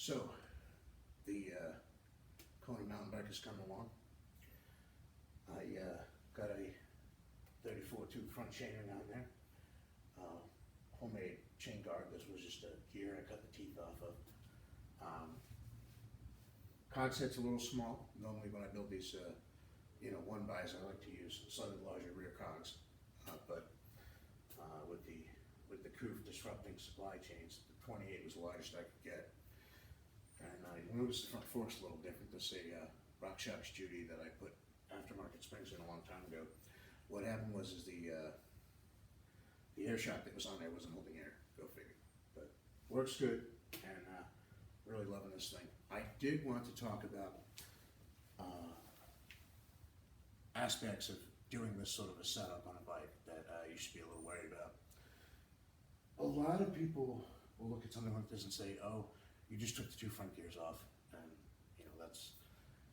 So, the Kona mountain bike is coming along. I got a 34 tooth front chainring on there. Homemade chain guard. This was just a gear I cut the teeth off of. Cog set's a little small. Normally when I build these, one bys, I like to use slightly larger rear cogs. But with the COOF disrupting supply chains, the 28 was the largest I could get. And I noticed the front fork's a little different. This is a RockShox Judy that I put aftermarket springs in a long time ago. What happened was the air shock that was on there wasn't holding air. Go figure. But works good, and really loving this thing. I did want to talk about aspects of doing this sort of a setup on a bike that you should be a little worried about. A lot of people will look at something like this and say, "Oh, you just took the two front gears off," and that's.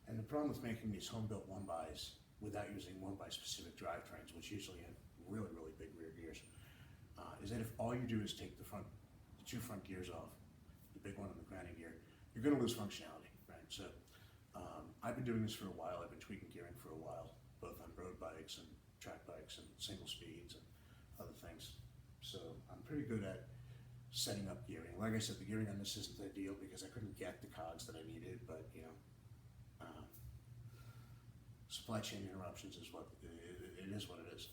And the problem with making these home-built one-bys without using one-by specific drivetrains, which usually have really, really big rear gears, is that if all you do is take the two front gears off, the big one and the grounding gear, you're going to lose functionality, right? So I've been doing this for a while. I've been tweaking gearing for a while, both on road bikes and track bikes and single speeds and other things. So I'm pretty good at setting up gearing. Like I said, the gearing on this isn't ideal because I couldn't get the cogs that I needed, but supply chain interruptions is what it is. What it is.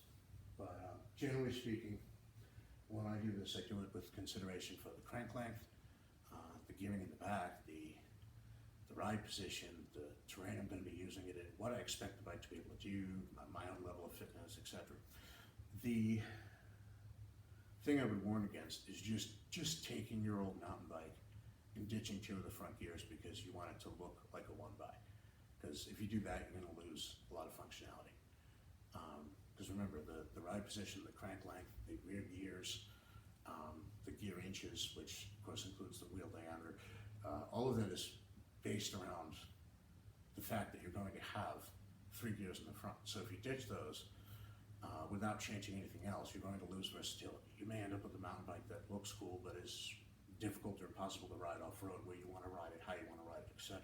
But generally speaking, when I do this, I do it with consideration for the crank length, the gearing in the back, the ride position, the terrain I'm going to be using it in, what I expect the bike to be able to do, my own level of fitness, etc. The thing I would warn against is just taking your old mountain bike and ditching two of the front gears because you want it to look like a one-by. Because if you do that, you're going to lose a lot of functionality. Because remember, the ride position, the crank length, the rear gears, the gear inches, which of course includes the wheel diameter, all of that is based around the fact that you're going to have three gears in the front. So if you ditch those without changing anything else, you're going to lose versatility. You may end up with a mountain bike that looks cool, but is difficult or impossible to ride off-road where you want to ride it, how you want to ride it, etc.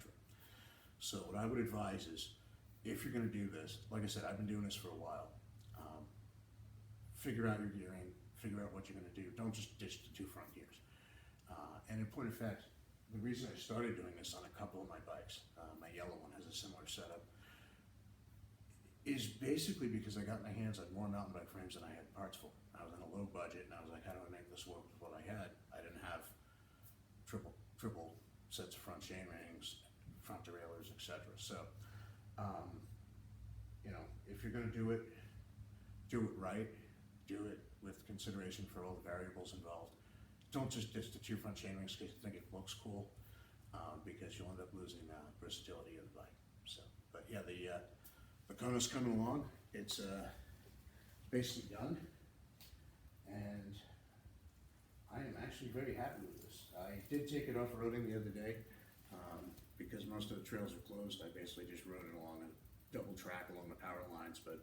So what I would advise is, if you're going to do this, like I said, I've been doing this for a while. Figure out your gearing, figure out what you're going to do. Don't just ditch the two front gears. And in point of fact, the reason I started doing this on a couple of my bikes, my yellow one has a similar setup, is basically because I got my hands on more mountain bike frames than I had parts for. I was on a low budget, and I was like, how do I make this work with what I had? I didn't have triple sets of front chain rings, front derailleurs, etc. So, if you're going to do it right. Do it with consideration for all the variables involved. Don't just ditch the two front chain rings because you think it looks cool, because you'll end up losing versatility of the bike. So, but yeah, the Kona's coming along. It's basically done, and I am actually very happy with this. I did take it off-roading the other day because most of the trails are closed. I basically just rode it along a double track along the power lines, but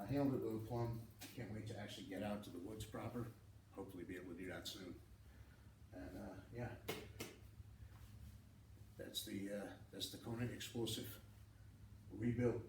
handled it with a plum. Can't wait to actually get out to the woods proper. Hopefully be able to do that soon. And yeah, that's the Kona Explosive rebuilt.